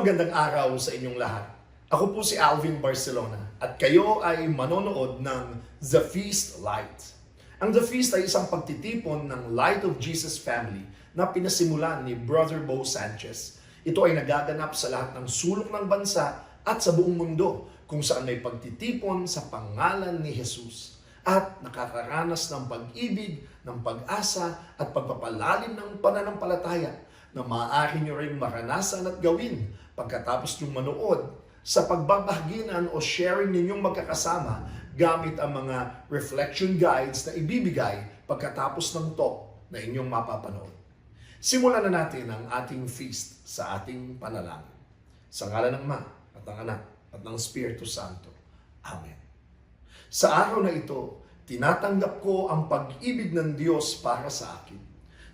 Magandang araw sa inyong lahat. Ako po si Alvin Barcelona at kayo ay manonood ng The Feast Light. Ang The Feast ay isang pagtitipon ng Light of Jesus Family na pinasimulan ni Brother Bo Sanchez. Ito ay nagaganap sa lahat ng sulok ng bansa at sa buong mundo kung saan may pagtitipon sa pangalan ni Jesus at nakakaranas ng pag-ibig, ng pag-asa at pagpapalalim ng pananampalataya na maaari nyo rin maranasan at gawin pagkatapos yung manood sa pagbabahaginan o sharing ninyong magkakasama gamit ang mga reflection guides na ibibigay pagkatapos ng talk na inyong mapapanood. Simulan na natin ang ating feast sa ating panalangin. Sa ngalan ng Ama at ng Anak at ng Espiritu Santo. Amen. Sa araw na ito, tinatanggap ko ang pag-ibig ng Diyos para sa akin.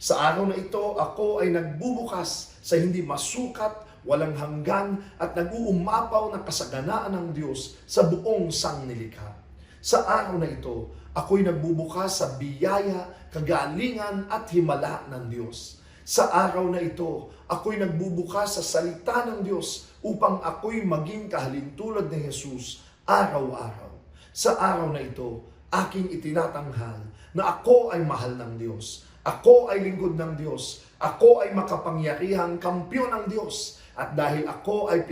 Sa araw na ito, ako ay nagbubukas sa hindi masukat, walang hanggan at nag-uumapaw ng kasaganaan ng Diyos sa buong sangnilikha. Sa araw na ito, ako'y nagbubukas sa biyaya, kagalingan at himala ng Diyos. Sa araw na ito, ako'y nagbubukas sa salita ng Diyos upang ako'y maging kahalintulad ni Jesus araw-araw. Sa araw na ito, aking itinatanghal na ako ay mahal ng Diyos. Ako ay lingkod ng Diyos. Ako ay makapangyarihang kampiyon ng Diyos. At dahil ako ay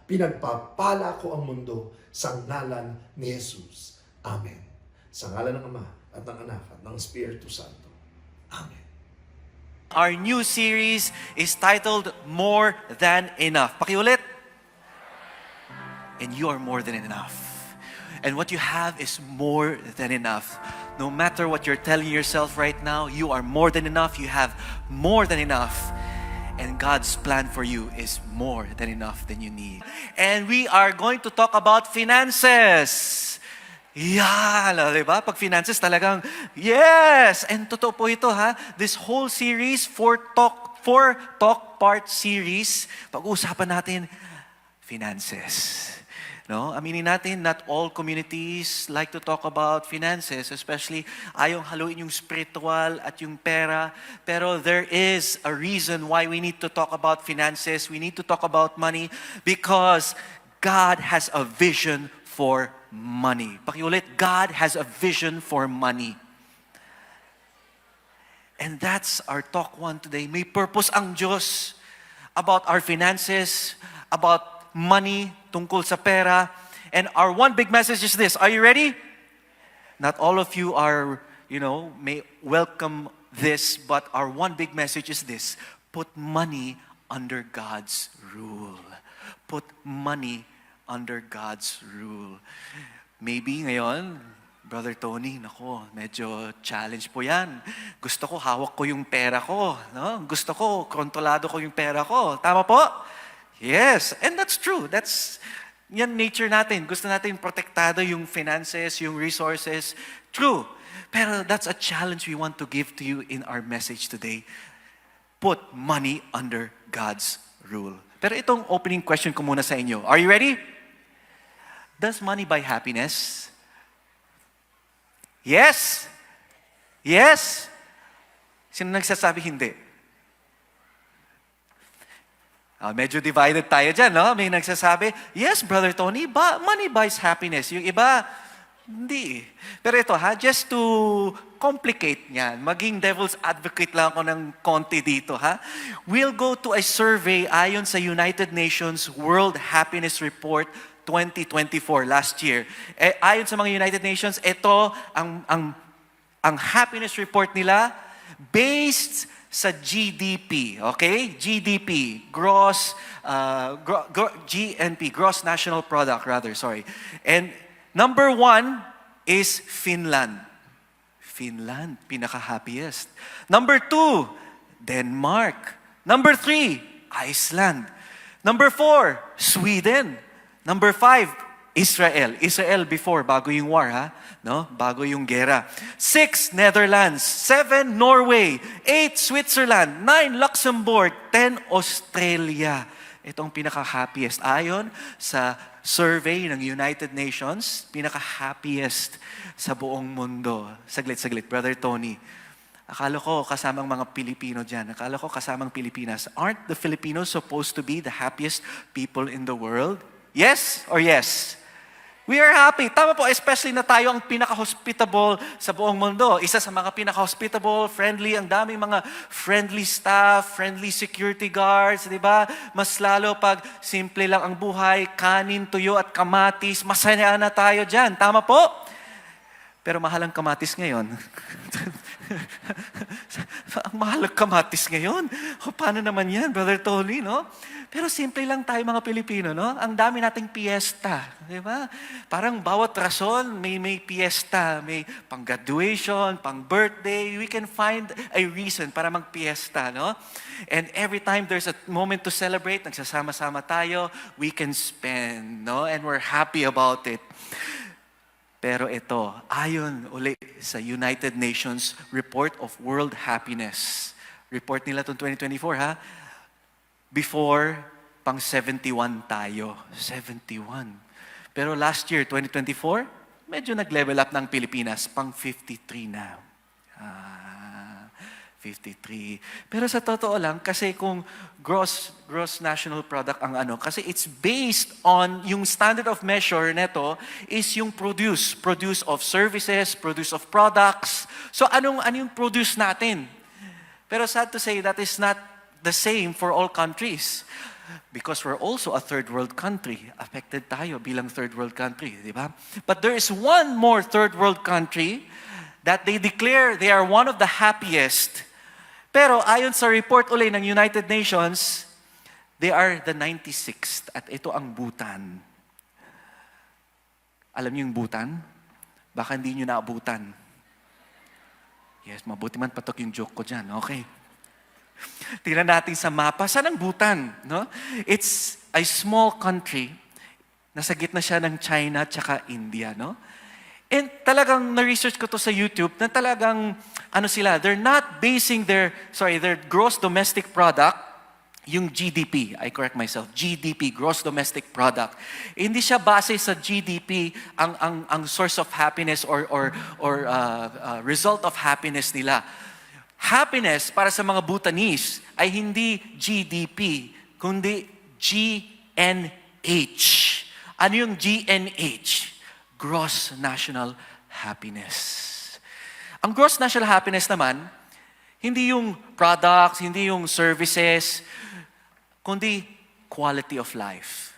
pinagpapala ko ang mundo sa ngalan ni Jesus. Amen. Sa ngalan ng Ama at ng Anak at ng Espiritu Santo. Amen. Our new series is titled More Than Enough. Pakiulit. And you are more than enough. And what you have is more than enough. No matter what you're telling yourself right now, you are more than enough. You have more than enough. And God's plan for you is more than enough than you need. And we are going to talk about finances. Yan, diba? Pag finances talagang, yes! And totoo po ito, ha? This whole series, four talk part series, pag-uusapan natin, finances. No? Aminin natin, not all communities like to talk about finances, especially ayong haluin yung spiritual at yung pera. Pero there is a reason why we need to talk about finances. We need to talk about money because God has a vision for money. Pakiulit, God has a vision for money. And that's our talk one today. May purpose ang Diyos about our finances, about money, tungkol sa pera. And our one big message is this. Are you ready? Not all of you are, may welcome this, but our one big message is this. Put money under God's rule. Put money under God's rule. Maybe ngayon, Brother Tony, nako, medyo challenge po yan. Gusto ko, hawak ko yung pera ko. No? Gusto ko, kontrolado ko yung pera ko. Tama po? Yes, and that's true. Yan nature natin. Gusto natin protektado yung finances, yung resources. True. Pero that's a challenge we want to give to you in our message today. Put money under God's rule. Pero itong opening question ko muna sa inyo. Are you ready? Does money buy happiness? Yes? Yes? Sino nagsasabi hindi? Medyo divided tayo dyan, no? May nagsasabi, yes, Brother Tony, money buys happiness. Yung iba, hindi. Pero ito, just to complicate niyan, maging devil's advocate lang ako ng konti dito, We'll go to a survey ayon sa United Nations World Happiness Report 2024, last year. Ayon sa mga United Nations, ito, ang happiness report nila, based sa GDP, okay? GDP, GNP, Gross National Product, rather, sorry. And number 1 is Finland. Finland, pinaka-happiest. Number 2, Denmark. Number 3, Iceland. Number 4, Sweden. Number 5, Israel. Israel before, bago yung war, No? Bago yung gera. 6, Netherlands. 7, Norway. 8, Switzerland. 9, Luxembourg. 10, Australia. Itong pinaka-happiest. Ayon sa survey ng United Nations, pinaka-happiest sa buong mundo. Saglit, Brother Tony. Akala ko kasamang mga Pilipino dyan. Akala ko kasamang Pilipinas. Aren't the Filipinos supposed to be the happiest people in the world? Yes or yes? We are happy. Tama po, especially na tayo ang pinaka-hospitable sa buong mundo. Isa sa mga pinaka-hospitable, friendly, ang daming mga friendly staff, friendly security guards, di ba? Mas lalo pag simple lang ang buhay, kanin, tuyo at kamatis, masaya na tayo dyan. Tama po? Pero mahal ang kamatis ngayon. Ang mahal ang kamatis ngayon. O, paano naman yan, Brother Tony, no? Pero simple lang tayo mga Pilipino, no? Ang dami nating piyesta, di ba? Parang bawat rason may piyesta, may pang-graduation, pang-birthday. We can find a reason para mag-piyesta, no? And every time there's a moment to celebrate, nagsasama-sama tayo, we can spend, no? And we're happy about it. Pero ito, ayon uli sa United Nations Report of World Happiness. Report nila itong 2024, ha? Before, pang 71 tayo. 71. Pero last year, 2024, medyo nag-level up ng Pilipinas, pang 53 na. 53. Pero sa totoo lang, kasi kung gross national product ang ano, kasi it's based on, yung standard of measure neto is yung produce of services, produce of products. So ano yung produce natin? Pero sad to say, that is not the same for all countries. Because we're also a third world country. Affected tayo bilang third world country, di ba? But there is one more third world country that they declare they are one of the happiest. Pero ayon sa report uli ng United Nations, they are the 96th. At ito ang Bhutan. Alam niyo yung Bhutan? Baka hindi niyo naabutan. Yes, mabuti man patok yung joke ko dyan. Okay. Tingnan natin sa mapa. Saan ang Bhutan? No? It's a small country. Nasa gitna siya ng China at India. No? And talagang na-research ko to sa YouTube na talagang, they're not basing their gross domestic product, yung GDP, I correct myself, GDP, gross domestic product. Hindi siya base sa GDP ang source of happiness or result of happiness nila. Happiness para sa mga Bhutanese ay hindi GDP, kundi GNH. Ano yung GNH? Gross national happiness. Ang gross national happiness naman, hindi yung products, hindi yung services, kundi quality of life.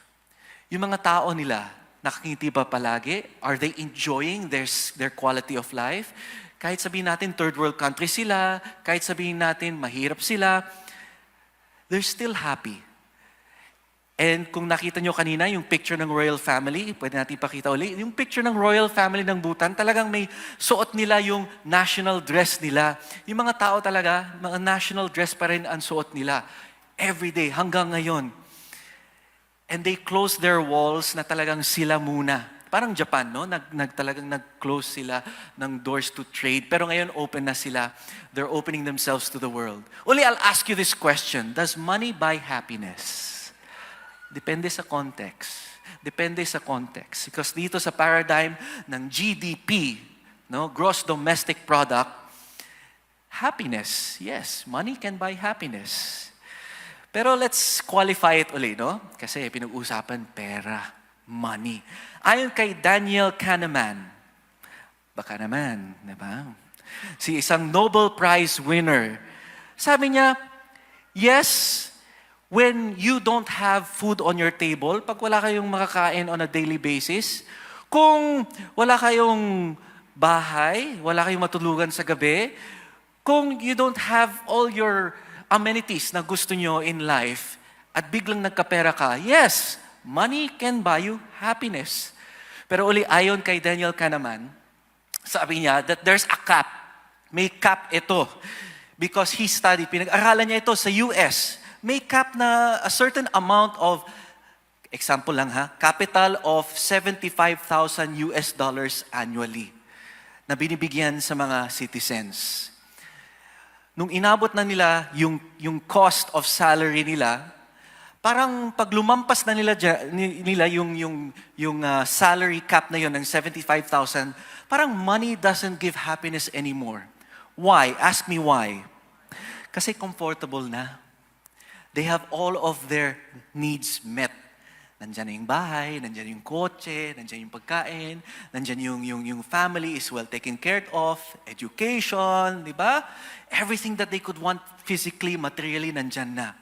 Yung mga tao nila, nakakingiti ba palagi? Are they enjoying their quality of life? Kahit sabihin natin third world country sila, kahit sabihin natin mahirap sila, they're still happy. And kung nakita nyo kanina, yung picture ng royal family, pwede natin ipakita ulit, yung picture ng royal family ng Bhutan, talagang may suot nila yung national dress nila. Yung mga tao talaga, mga national dress pa rin ang suot nila. Every day, hanggang ngayon. And they close their walls na talagang sila muna. Parang Japan, no? Talagang nag-close sila ng doors to trade. Pero ngayon, open na sila. They're opening themselves to the world. Uli, I'll ask you this question. Does money buy happiness? Depende sa context. Depende sa context. Because dito sa paradigm ng GDP, no, gross domestic product, happiness, yes, money can buy happiness. Pero let's qualify it uli, no? Kasi pinag-usapan pera, money. Ayon kay Daniel Kahneman, baka naman, di ba? Si isang Nobel Prize winner, sabi niya, yes, when you don't have food on your table, pag wala kayong makakain on a daily basis, kung wala kayong bahay, wala kayong matulugan sa gabi, kung you don't have all your amenities na gusto nyo in life, at biglang nagkapera ka, yes, money can buy you happiness. Pero uli, ayon kay Daniel Kahneman, sabi niya that there's a cap. May cap ito. Because he studied, pinag-aralan niya ito sa US. May cap na a certain amount of, example lang ha, capital of $75,000 annually na binibigyan sa mga citizens. Nung inabot na nila yung cost of salary nila, parang pag lumampas na nila yung salary cap na yon ng $75,000, parang money doesn't give happiness anymore. Why? Ask me why. Kasi comfortable na. They have all of their needs met. Nandyan na yung bahay, nandyan yung kotse, nandyan yung pagkain, nandyan yung family is well taken care of, education, di ba? Everything that they could want physically, materially, nandyan na.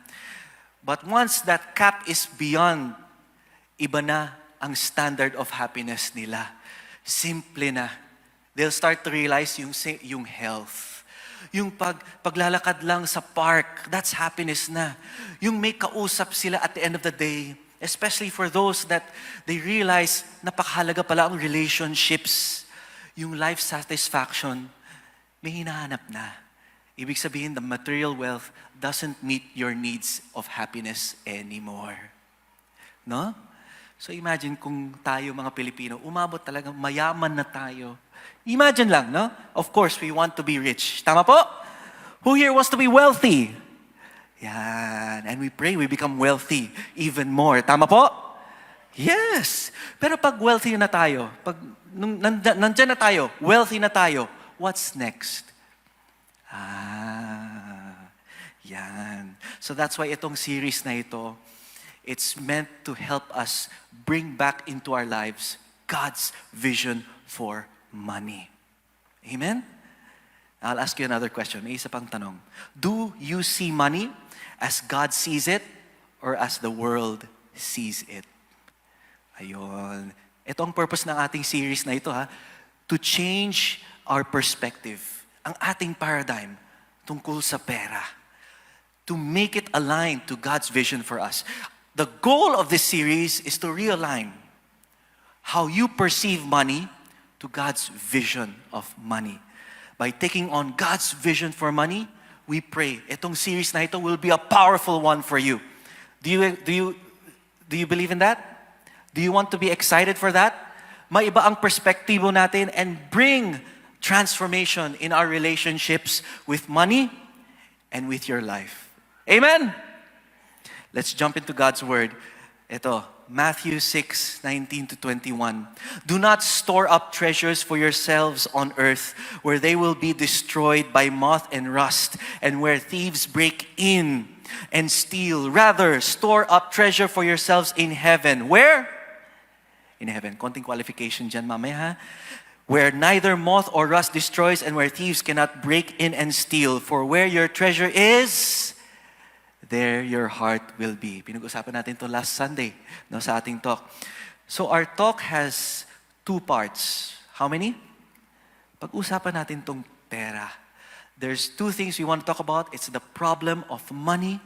But once that cap is beyond, iba na ang standard of happiness nila. Simple na. They'll start to realize yung health. Yung paglalakad lang sa park, that's happiness na. Yung may kausap sila at the end of the day, especially for those that they realize napakahalaga pala ang relationships, yung life satisfaction, may hinahanap na. Ibig sabihin, the material wealth doesn't meet your needs of happiness anymore. No? So imagine kung tayo mga Pilipino, umabot talaga, mayaman na tayo. Imagine lang, no? Of course, we want to be rich. Tama po? Who here wants to be wealthy? Yan. And we pray we become wealthy even more. Tama po? Yes. Pero pag wealthy na tayo, pag nandyan na tayo, wealthy na tayo, what's next? Yan. So that's why itong series na ito, it's meant to help us bring back into our lives God's vision for money. Amen? I'll ask you another question. May isa pang tanong. Do you see money as God sees it or as the world sees it? Ayun. Ito ang purpose ng ating series na ito, ha? To change our perspective. Ang ating paradigm tungkol sa pera. To make it align to God's vision for us. The goal of this series is to realign how you perceive money to God's vision of money. By taking on God's vision for money, we pray, itong series na ito will be a powerful one for you. Do you believe in that? Do you want to be excited for that? Maiba ang perspektibo natin and bring transformation in our relationships with money and with your life. Amen? Let's jump into God's Word. Ito, Matthew 6:19-21. Do not store up treasures for yourselves on earth, where they will be destroyed by moth and rust, and where thieves break in and steal. Rather, store up treasure for yourselves in heaven. Where? In heaven. Konting qualification dyan mamaya, ha? Where neither moth or rust destroys, and where thieves cannot break in and steal. For where your treasure is, there your heart will be. Pinag-usapan natin to last Sunday, no, sa ating talk. So our talk has two parts. How many? Pag-usapan natin tong pera. There's two things we want to talk about. It's the problem of money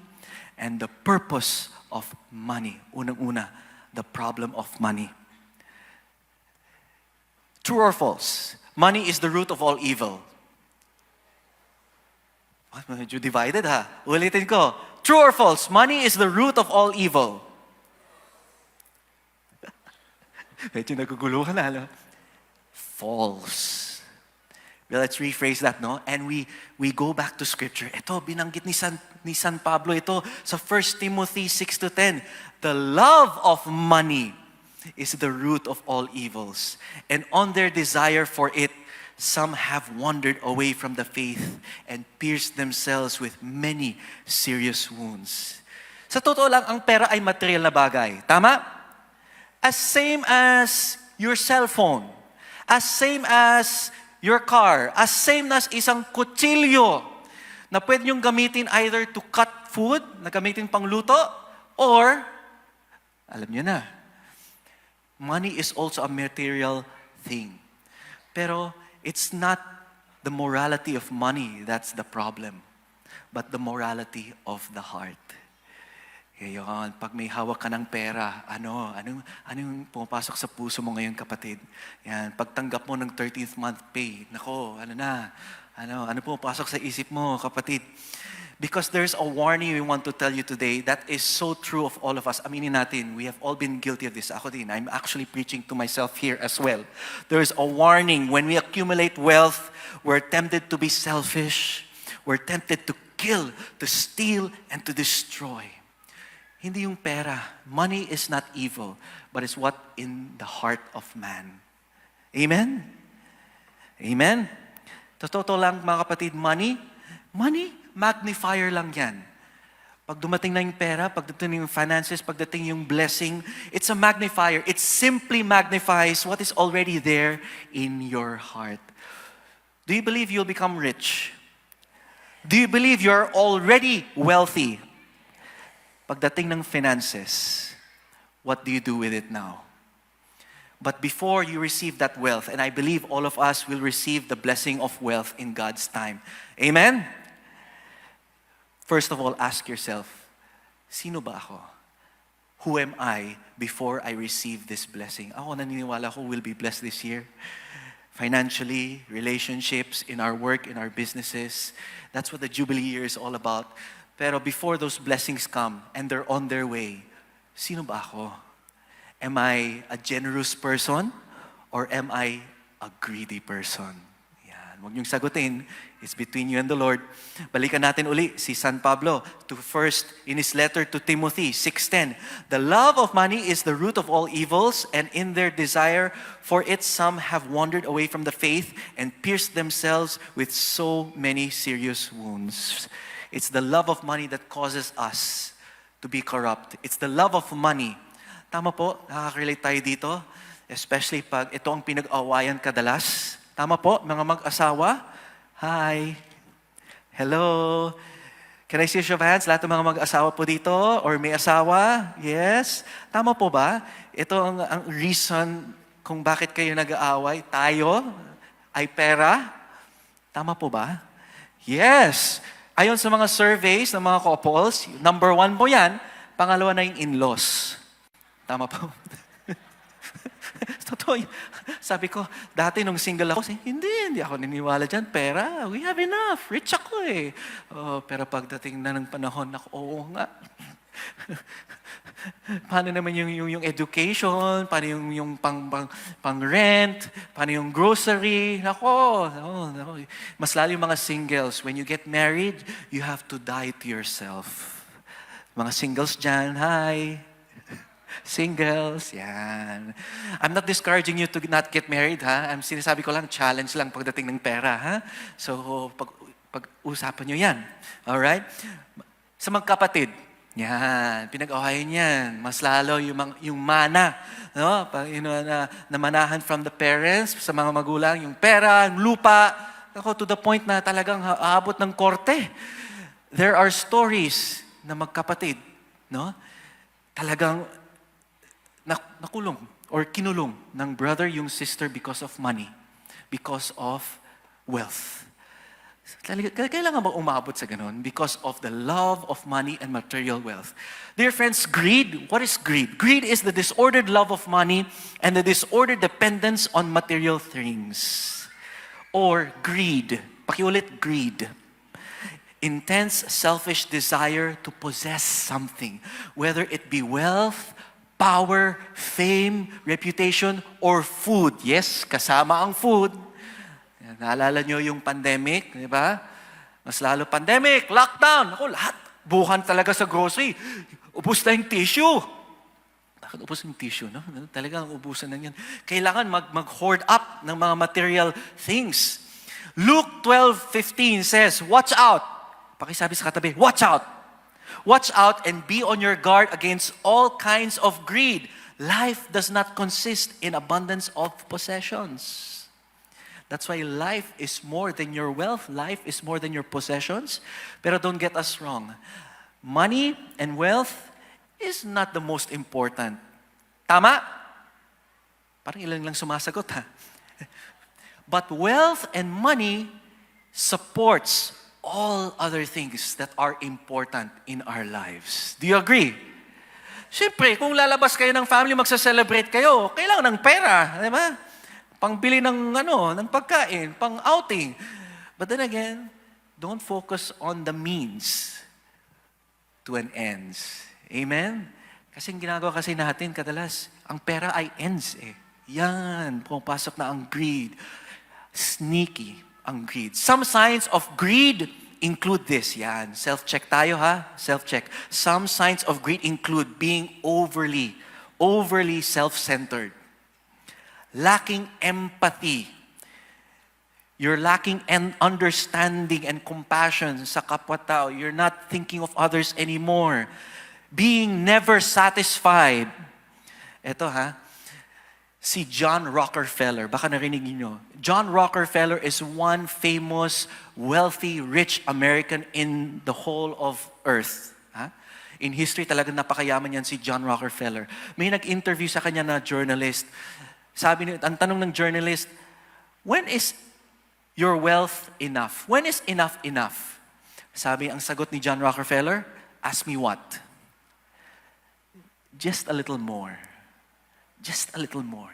and the purpose of money. Unang-una, the problem of money. True or false? Money is the root of all evil. Medyo divided, ha? Ulitin ko. True or false? Money is the root of all evil. Medyo naguguluhan na, no? False. Well, let's rephrase that, no? And we go back to Scripture. Ito, binanggit ni San Pablo ito sa 1 Timothy 6-10. The love of money is the root of all evils. And on their desire for it, some have wandered away from the faith and pierced themselves with many serious wounds. Sa totoo lang, ang pera ay material na bagay. Tama? As same as your cell phone. As same as your car. As same as isang kutsilyo na pwede niyong gamitin either to cut food, na gamitin pang luto, or, alam niyo na, money is also a material thing. Pero, it's not the morality of money that's the problem, but the morality of the heart. Ngayon, pag may hawak ka ng pera, ano yung pumapasok sa puso mo ngayon, kapatid? Yan, pagtanggap mo ng 13th month pay, nako, ano pumapasok sa isip mo, kapatid? Because there's a warning we want to tell you today that is so true of all of us. Aminin natin, we have all been guilty of this. Ako din, I'm actually preaching to myself here as well. There's a warning. When we accumulate wealth, we're tempted to be selfish. We're tempted to kill, to steal, and to destroy. Hindi yung pera. Money is not evil, but it's what in the heart of man. Amen? Amen? Totoo lang mga kapatid, money, magnifier lang yan. Pag dumating na yung pera, pagdating yung finances, pagdating yung blessing, it's a magnifier. It simply magnifies what is already there in your heart. Do you believe you'll become rich? Do you believe you're already wealthy? Pagdating ng finances, what do you do with it now? But before you receive that wealth, and I believe all of us will receive the blessing of wealth in God's time. Amen? First of all, ask yourself, sino ba ako? Who am I before I receive this blessing? Ako naniniwala ko will be blessed this year. Financially, relationships, in our work, in our businesses. That's what the Jubilee year is all about. Pero before those blessings come and they're on their way, sino ba ako? Am I a generous person or am I a greedy person? Yan, huwag niyong sagutin. It's between you and the Lord. Balikan natin uli si San Pablo to first in his letter to Timothy 6:10. The love of money is the root of all evils, and in their desire for it some have wandered away from the faith and pierced themselves with so many serious wounds. It's the love of money that causes us to be corrupt. It's the love of money. Tama po, nakaka-relate tayo dito. Especially pag ito ang pinag-awayan kadalas. Tama po, mga mag-asawa. Hi. Hello. Can I see a show of hands? Lahat ng mga mag-asawa po dito or may asawa? Yes. Tama po ba? Ito ang reason kung bakit kayo nag-aaway. Tayo ay pera. Tama po ba? Yes. Ayon sa mga surveys ng mga couples, number 1 po yan. Pangalawa na yung in-laws. Tama po. Totoo. Sabi ko, dati nung single ako, hindi ako niniwala dyan. Pera, we have enough. Rich ako eh. Oh, pero pagdating na ng panahon, ako, oo nga. Paano naman yung education? Paano yung pang rent? Paano yung grocery? Nako. Mas lalo yung mga singles. When you get married, you have to die to yourself. Mga singles dyan, hi. Singles, yan. I'm not discouraging you to not get married, ha? I'm sinasabi ko lang, challenge lang pagdating ng pera, ha? So, pag-usapan nyo yan. Alright? Sa magkapatid, yan, pinag-awayan yan. Mas lalo yung mana, no? Na manahan from the parents, sa mga magulang, yung pera, yung lupa, ako, to the point na talagang aabot ng korte. There are stories na magkapatid, no? Talagang nakulong or kinulong ng brother yung sister because of money, because of wealth. Kailangan ba umabot sa ganun? Because of the love of money and material wealth. Dear friends, greed, what is greed? Greed is the disordered love of money and the disordered dependence on material things. Or greed. Pakiulit, greed. Intense selfish desire to possess something, whether it be wealth, power, fame, reputation, or food. Yes, kasama ang food. Naalala nyo yung pandemic, di ba? Mas lalo pandemic, lockdown. Ako, lahat. Buhan talaga sa grocery. Ubus na yung tissue. Bakit ubus yung tissue, no? Talagang ubusan na yan. Kailangan mag-hoard up ng mga material things. Luke 12:15 says, watch out. Pakisabi sa katabi, watch out. Watch out and be on your guard against all kinds of greed. Life does not consist in abundance of possessions. That's why life is more than your wealth. Life is more than your possessions. Pero don't get us wrong. Money and wealth is not the most important. Tama? Parang ilan lang sumasagot, ha? But wealth and money supports all other things that are important in our lives. Do you agree? Siyempre, kung lalabas kayo ng family, magsa-celebrate kayo, kailangan ng pera, di ba? Pangbili ng pagkain, pang outing. But then again, don't focus on the means to an ends. Amen? Kasi ang ginagawa kasi natin, kadalas, ang pera ay ends eh. Yan, pumapasok na ang greed. Sneaky ang greed. Some signs of greed include this. Yan. Self-check tayo, ha? Self-check. Some signs of greed include being overly self-centered, lacking empathy, You're lacking an understanding and compassion sa kapwa-tao. You're not thinking of others anymore. Being never satisfied. Ito si John Rockefeller. Baka narinig niyo. John Rockefeller is one famous, wealthy, rich American in the whole of earth. In history, talagang napakayaman yan si John Rockefeller. May nag-interview sa kanya na journalist. Sabi niya, ang tanong ng journalist, when is your wealth enough? When is enough enough? Sabi, ang sagot ni John Rockefeller, ask me what? Just a little more. Just a little more.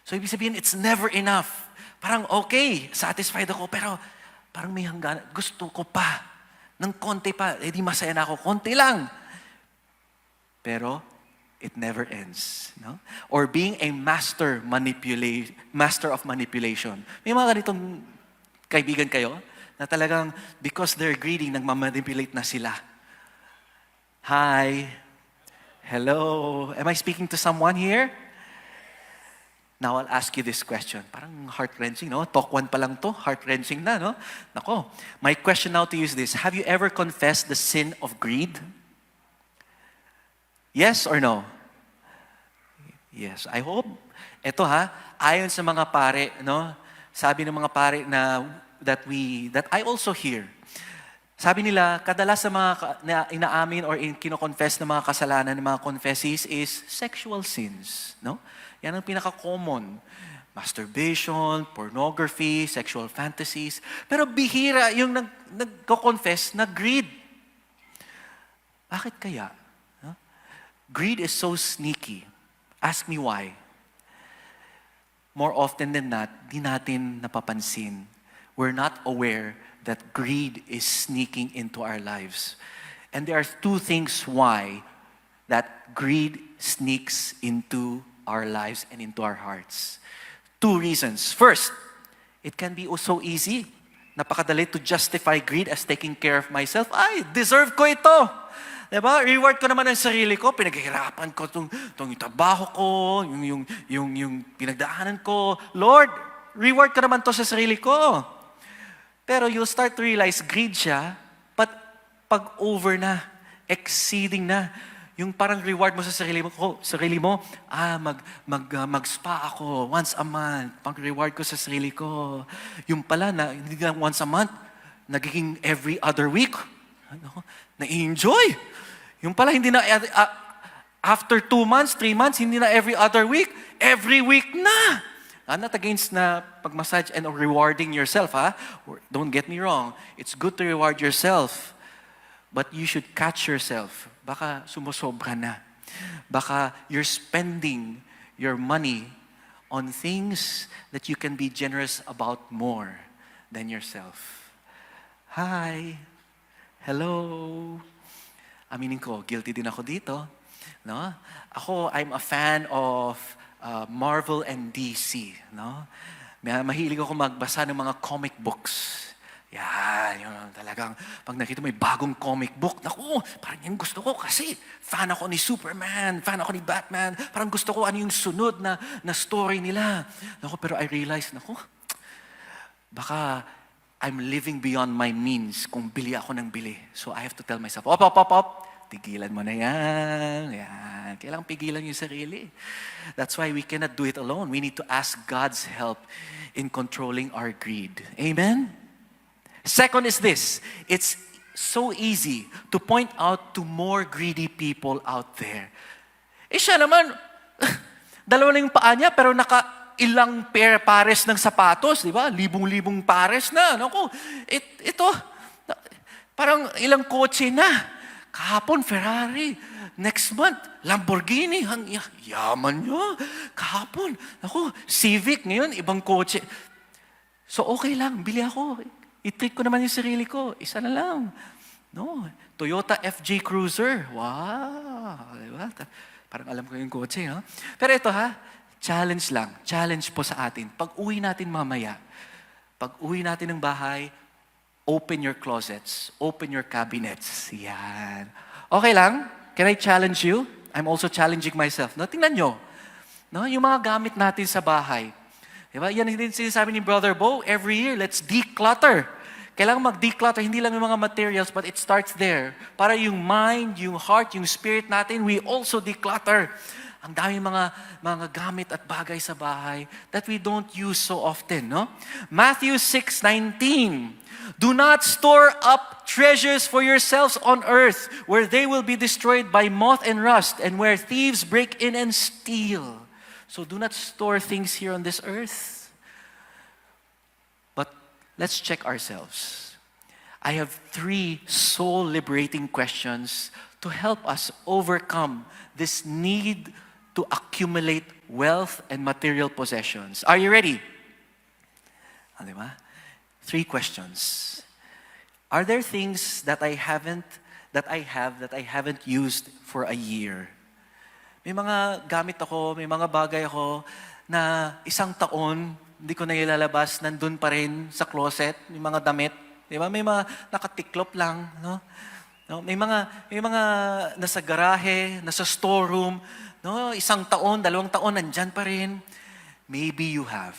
So, ibig sabihin, it's never enough. Parang okay, satisfied ako, pero parang may hanggan. Gusto ko pa. Ng konti pa. Eh di masaya na ako. Konti lang. Pero, it never ends. No? Or being a master of manipulation. May mga ganitong kaibigan kayo na talagang because they're greedy, nagmamanipulate na sila. Hi. Hello. Am I speaking to someone here? Now, I'll ask you this question. Parang heart-wrenching, no? Talk 1 pa lang to, heart-wrenching na, no? Nako, my question now to you is this. Have you ever confessed the sin of greed? Yes or no? Yes, I hope. Ito ayon sa mga pare, no? Sabi ng mga pare na that I also hear. Sabi nila, kadalas sa mga na inaamin or kino-confess ng mga kasalanan ng mga confessees is sexual sins, no? Yan ang pinaka-common. Masturbation, pornography, sexual fantasies. Pero bihira yung nagko-confess na greed. Bakit kaya? Huh? Greed is so sneaky. Ask me why. More often than not, di natin napapansin. We're not aware that greed is sneaking into our lives. And there are 2 things why that greed sneaks into our lives and into our hearts. 2 reasons. First, it can be so easy. Napakadali to justify greed as taking care of myself. Ay, deserve ko ito. Diba? Reward ko naman ang sarili ko. Pinaghihirapan ko itong trabaho ko, yung pinagdaanan ko. Lord, reward ko naman to sa sarili ko. Pero you'll start to realize greed siya, but pag over na, exceeding na, yung parang reward mo sa sarili mo, mag-spa ako once a month, pag-reward ko sa sarili ko. Yung pala na hindi lang once a month, nagiging every other week. Na-enjoy. Yung pala hindi na after 2 months, 3 months, hindi na every other week, every week na. I'm not against na pag-massage and rewarding yourself, Don't get me wrong. It's good to reward yourself. But you should catch yourself. Baka sumusobra na. Baka you're spending your money on things that you can be generous about more than yourself. Hi. Hello. Aminin ko, guilty din ako dito. No? Ako, I'm a fan of Marvel and DC, no? Mahilig ako magbasa ng mga comic books. Yan, yun talagang pag nakita mo may bagong comic book, naku, parang yan gusto ko kasi fan ako ni Superman, fan ako ni Batman, parang gusto ko ano yung sunod na story nila. Naku, pero I realized, naku, baka I'm living beyond my means kung bili ako ng bili. So I have to tell myself, op, tigilan mo na yan. Yan. Kailangang pigilan yung sarili. That's why we cannot do it alone. We need to ask God's help in controlling our greed. Amen? Second is this. It's so easy to point out to more greedy people out there. Siya naman, dalawa na yung paa niya, pero ilang pares ng sapatos, di ba? Libong-libong pares na. Naku, ito, parang ilang kotse na. Kahapon, Ferrari. Next month, Lamborghini. Yaman nyo. Kahapon, Civic. Ngayon, ibang kotse. So, okay lang. Bili ako. I-treat ko naman yung sarili ko. Isa na lang. No. Toyota FJ Cruiser. Wow. Diba? Parang alam ko yung kotse. No? Pero ito challenge lang. Challenge po sa atin. Pag uwi natin mamaya, pag uwi natin ng bahay, open your closets. Open your cabinets. Yan. Okay lang? Can I challenge you? I'm also challenging myself. No, tingnan nyo. No, yung mga gamit natin sa bahay. Diba? Yan din sinasabi ni Brother Bo, every year, let's declutter. Kailangan mag-declutter, hindi lang yung mga materials, but it starts there. Para yung mind, yung heart, yung spirit natin, we also declutter. Ang dami mga gamit at bagay sa bahay that we don't use so often, no? Matthew 6:19. Do not store up treasures for yourselves on earth, where they will be destroyed by moth and rust, and where thieves break in and steal. So do not store things here on this earth. But let's check ourselves. I have 3 soul-liberating questions to help us overcome this need to accumulate wealth and material possessions. Are you ready? Di ba? 3 questions. Are there things that I have that I haven't used for a year? May mga gamit ako, may mga bagay ako na isang taon hindi ko na ilalabas, nandun pa rin sa closet, may mga damit, di ba? May mga nakatiklop lang, no? No, may mga nasa garahe, nasa storeroom, no? Isang taon, 2 taon, nandyan pa rin. Maybe you have.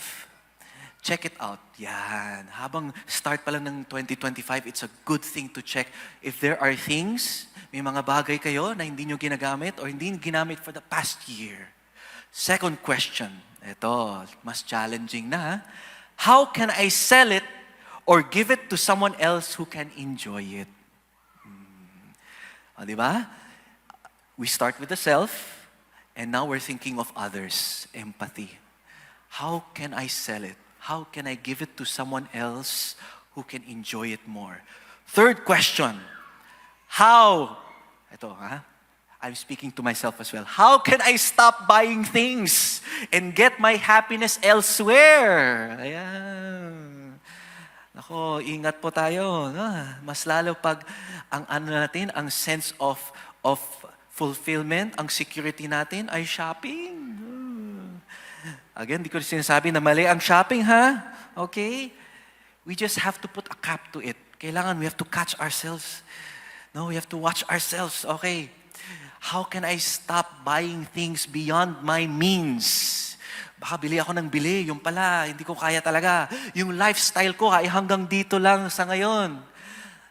Check it out. Yan. Habang start pa lang ng 2025, it's a good thing to check if there are things, may mga bagay kayo na hindi nyo ginagamit or hindi ginamit for the past year. Second question. Ito, mas challenging na. How can I sell it or give it to someone else who can enjoy it? Di ba? We start with the self, and now we're thinking of others. Empathy. How can I sell it? How can I give it to someone else who can enjoy it more? Third question. How? Ito, I'm speaking to myself as well. How can I stop buying things and get my happiness elsewhere? Ayan. Nako, ingat po tayo. No? Mas lalo pag ang sense of fulfillment, ang security natin ay shopping. Again, di ko sinasabi na mali ang shopping, ha? Okay? We just have to put a cap to it. Kailangan, we have to catch ourselves. No, we have to watch ourselves. Okay. How can I stop buying things beyond my means? Baka bili ako ng bili, yung pala, hindi ko kaya talaga. Yung lifestyle ko ay hanggang dito lang sa ngayon.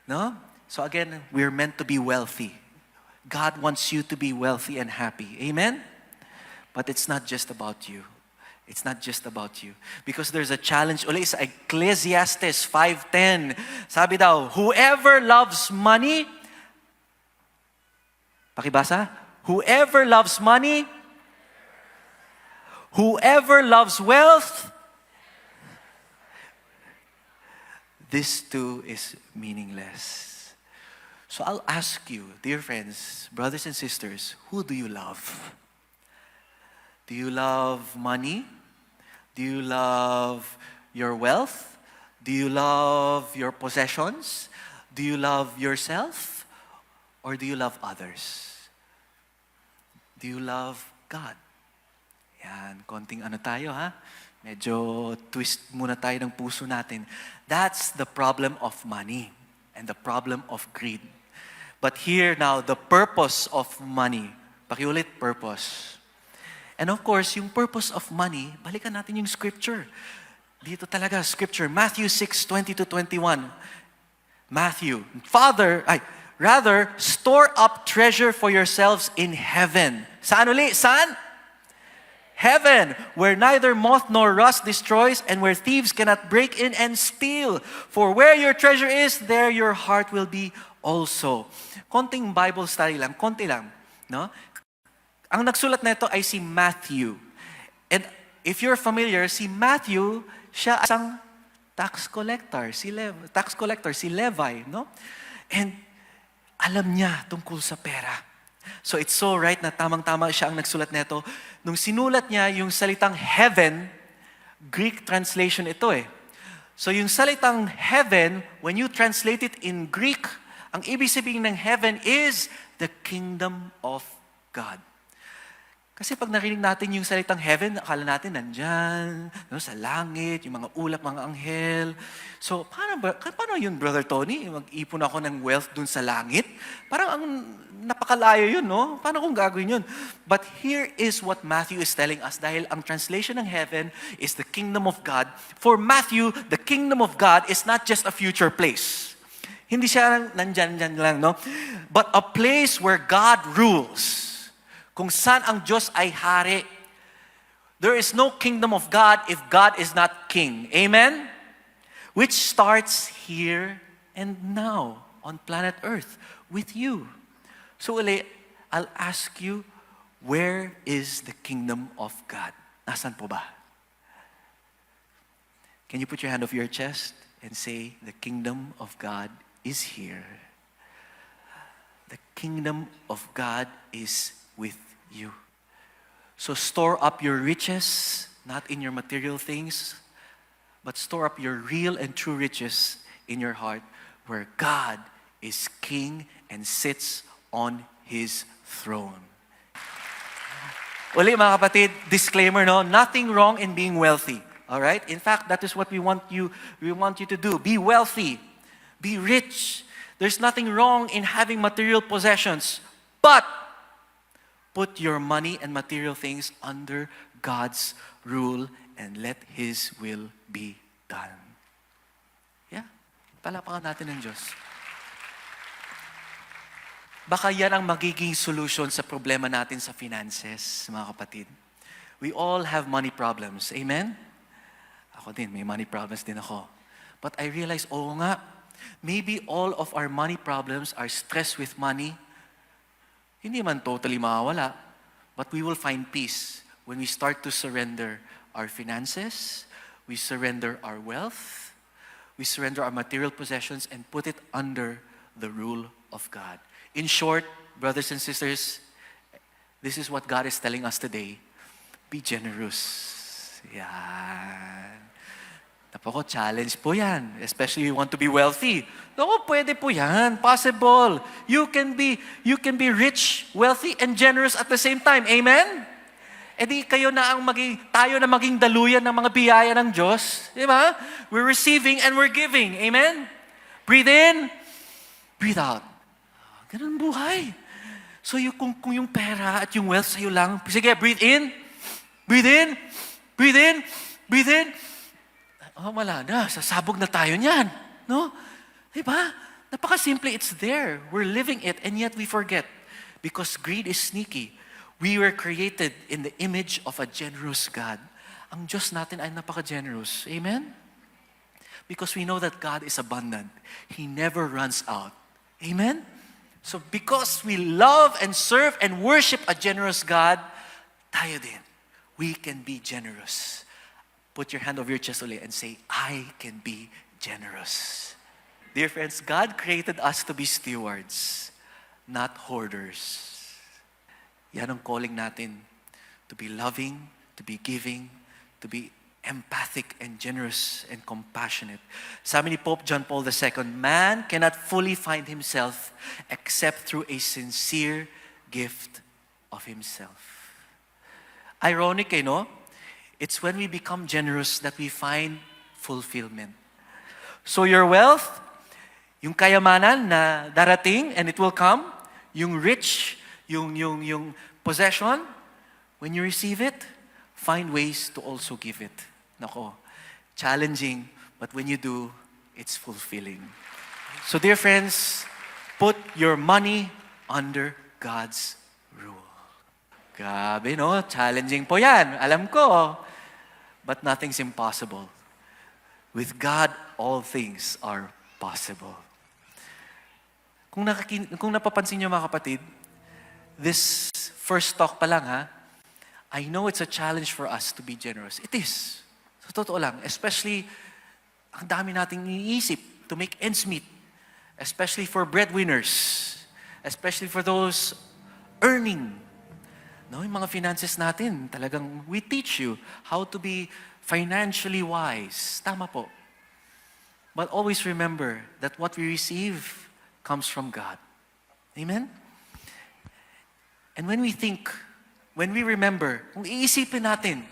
No? So again, we're meant to be wealthy. God wants you to be wealthy and happy. Amen? But it's not just about you. It's not just about you. Because there's a challenge uli sa Ecclesiastes 5:10. Sabi daw, whoever loves money, pakibasa, whoever loves money, whoever loves wealth, this too is meaningless. So I'll ask you, dear friends, brothers and sisters, who do you love? Do you love money? Do you love your wealth? Do you love your possessions? Do you love yourself? Or do you love others? Do you love God? Yan, konting ano tayo ha? Medyo twist muna tayo ng puso natin. That's the problem of money and the problem of greed. But here now, the purpose of money. Pakiulit, purpose. And of course, yung purpose of money, balikan natin yung scripture. Dito talaga, scripture. Matthew 6:20-21. Matthew, rather, store up treasure for yourselves in heaven. Saan uli? Saan? Heaven, where neither moth nor rust destroys, and where thieves cannot break in and steal. For where your treasure is, there your heart will be also. Konting Bible study lang, konti lang. No? Ang nagsulat na ito ay si Matthew. And if you're familiar, si Matthew, siya isang tax collector, si Levi, no? And alam niya tungkol sa pera. So it's so right na tamang-tama siya ang nagsulat nito. Nung sinulat niya yung salitang heaven, Greek translation ito eh. So yung salitang heaven, when you translate it in Greek, ang ibig sabihin ng heaven is the kingdom of God. Kasi pag narinig natin yung salitang heaven, akala natin nandyan, no, sa langit, yung mga ulap, mga anghel. So, paano yun, Brother Tony? Mag-ipon ako ng wealth dun sa langit? Parang napakalayo yun, no? Paano kung gagawin yun? But here is what Matthew is telling us. Dahil ang translation ng heaven is the kingdom of God. For Matthew, the kingdom of God is not just a future place. Hindi siya nandyan lang, no? But a place where God rules. Kung saan ang Diyos ay hari. There is no kingdom of God if God is not king. Amen? Which starts here and now on planet Earth with you. So uli, I'll ask you, where is the kingdom of God? Nasaan po ba? Can you put your hand over your chest and say, the kingdom of God is here. The kingdom of God is with you. So store up your riches, not in your material things, but store up your real and true riches in your heart, where God is king and sits on His throne. Uli mga kapatid, disclaimer, no? Nothing wrong in being wealthy. All right? In fact, that is what we want you to do. Be wealthy. Be rich. There's nothing wrong in having material possessions. But put your money and material things under God's rule and let His will be done. Yeah? Palapakan natin ng Diyos. Baka yan ang magiging solution sa problema natin sa finances, mga kapatid. We all have money problems. Amen? Ako din, may money problems din ako. But I realize, oo nga, maybe all of our money problems are stress with money. Hindi man totally mawawala, but we will find peace when we start to surrender our finances, we surrender our wealth, we surrender our material possessions and put it under the rule of God. In short, brothers and sisters, this is what God is telling us today. Be generous. Yan. Napako, challenge po yan. Especially you want to be wealthy. Naku, pwede po yan. Possible. You can be rich, wealthy, and generous at the same time. Amen? E di tayo na maging daluyan ng mga biyaya ng Diyos. Di ba? We're receiving and we're giving. Amen? Breathe in, breathe out. Ganun buhay. So kung yung pera at yung wealth sa'yo lang, sige, breathe in, breathe in, breathe in, breathe in. Oh, wala na. Sasabog na tayo niyan. No? Diba? Napaka-simple. It's there. We're living it and yet we forget. Because greed is sneaky. We were created in the image of a generous God. Ang Diyos natin ay napaka-generous. Amen? Because we know that God is abundant. He never runs out. Amen? So because we love and serve and worship a generous God, tayo din. We can be generous. Put your hand over your chest ulit and say, I can be generous. Dear friends, God created us to be stewards, not hoarders. Yan ang calling natin, to be loving, to be giving, to be empathic and generous and compassionate. Sabi ni Pope John Paul II, man cannot fully find himself except through a sincere gift of himself. Ironic, no? It's when we become generous that we find fulfillment. So your wealth, yung kayamanan na darating and it will come, yung rich, yung possession, when you receive it, find ways to also give it. Nako, challenging, but when you do, it's fulfilling. So dear friends, put your money under God's rule. Grabe, no? Challenging po yan. Alam ko. But nothing's impossible. With God, all things are possible. Kung napapansin niyo mga kapatid, this first talk pa lang I know it's a challenge for us to be generous. It is. Sa totoo lang. Especially, ang dami nating iniisip to make ends meet. Especially for breadwinners. Especially for those earning. No, yung mga finances natin, talagang we teach you how to be financially wise. Tama po. But always remember that what we receive comes from God. Amen? And when we think when we remember, kung iisipin natin,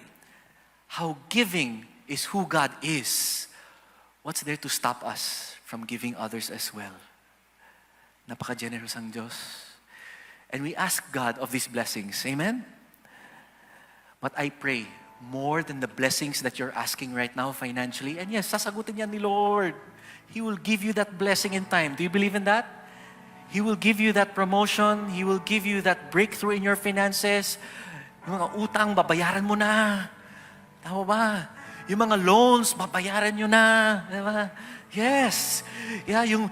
how giving is who God is, what's there to stop us from giving others as well? Napaka-generous ang Diyos. And we ask God of these blessings. Amen? But I pray, more than the blessings that you're asking right now financially, and yes, sasagutin yan ni Lord. He will give you that blessing in time. Do you believe in that? He will give you that promotion. He will give you that breakthrough in your finances. Yung mga utang, babayaran mo na. Tama ba? Yung mga loans, babayaran nyo na. Diba? Yes. Yeah, yung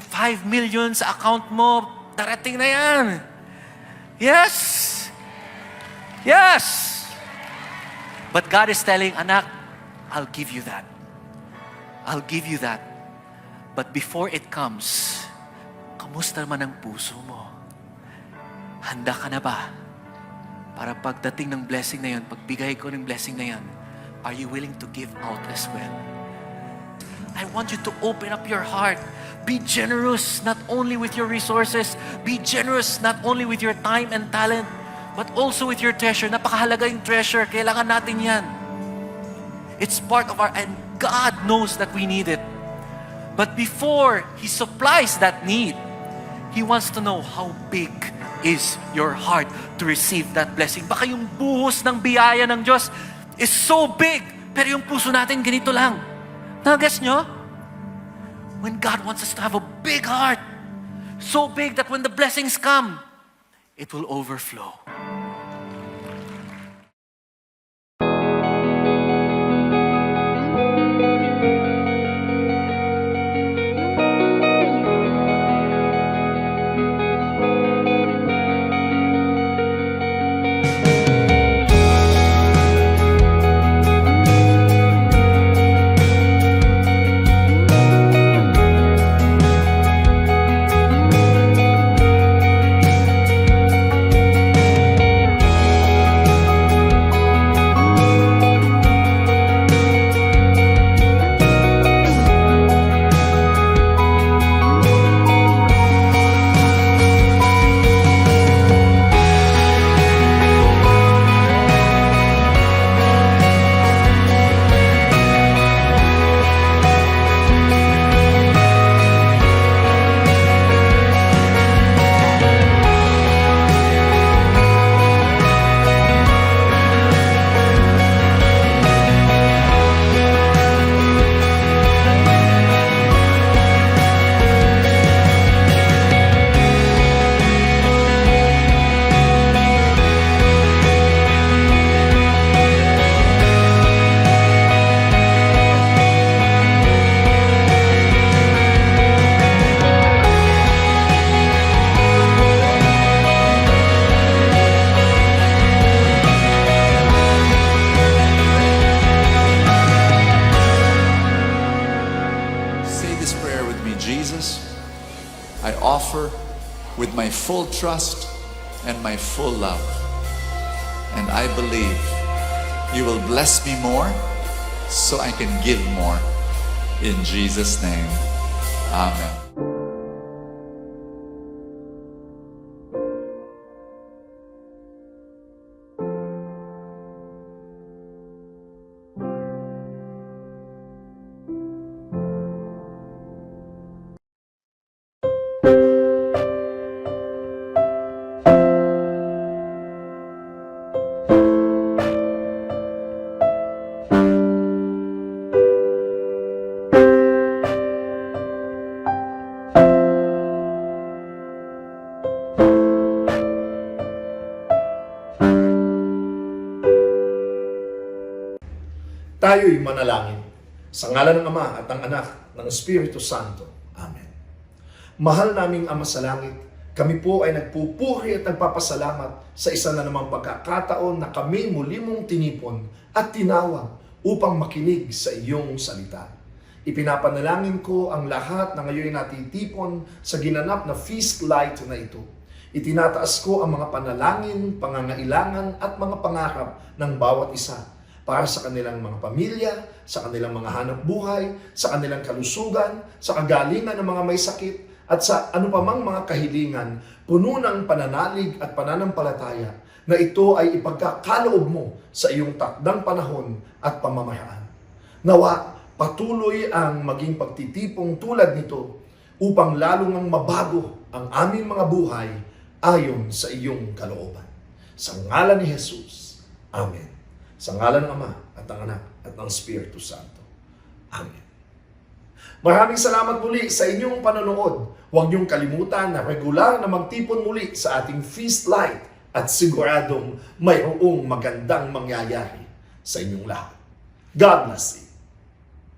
5 million sa account mo, darating na yan. Yes. Yes. But God is telling, anak, I'll give you that. I'll give you that. But before it comes, kamusta naman ang puso mo? Handa ka na ba? Para pagdating ng blessing na yun, pagbigay ko ng blessing na yun, are you willing to give out as well? I want you to open up your heart. Be generous not only with your resources, be generous not only with your time and talent, but also with your treasure. Napakahalaga yung treasure. Kailangan natin yan. It's part of and God knows that we need it. But before He supplies that need, He wants to know how big is your heart to receive that blessing. Baka yung buhos ng biyaya ng Diyos is so big, pero yung puso natin ganito lang. Nag-guess nyo? When God wants us to have a big heart, so big that when the blessings come, it will overflow. Jesus, I offer with my full trust and my full love. And I believe you will bless me more so I can give more. In Jesus' name, amen. Tayo'y manalangin. Sa ngalan ng Ama at ng Anak ng Espiritu Santo. Amen. Mahal naming Ama sa langit, kami po ay nagpupuri at nagpapasalamat sa isa na namang pagkakataon na kami muli mong tinipon at tinawag upang makinig sa iyong salita. Ipinapanalangin ko ang lahat na ngayon natitipon sa ginanap na feast light na ito. Itinataas ko ang mga panalangin, pangangailangan at mga pangarap ng bawat isa para sa kanilang mga pamilya, sa kanilang mga hanap buhay, sa kanilang kalusugan, sa kagalingan ng mga may sakit, at sa anupamang mga kahilingan, puno ng pananalig at pananampalataya na ito ay ipagkakaloob mo sa iyong takdang panahon at pamamaraan. Nawa, patuloy ang maging pagtitipong tulad nito upang lalong ang mabago ang aming mga buhay ayon sa iyong kalooban. Sa ngalan ni Jesus. Amen. Sa ngalan ng Ama at ng Anak at ng Espiritu Santo. Amen. Maraming salamat muli sa inyong panonood. Huwag niyong kalimutan na regular na magtipon muli sa ating Feast Light at siguradong mayroong magandang mangyayari sa inyong lahat. God bless you.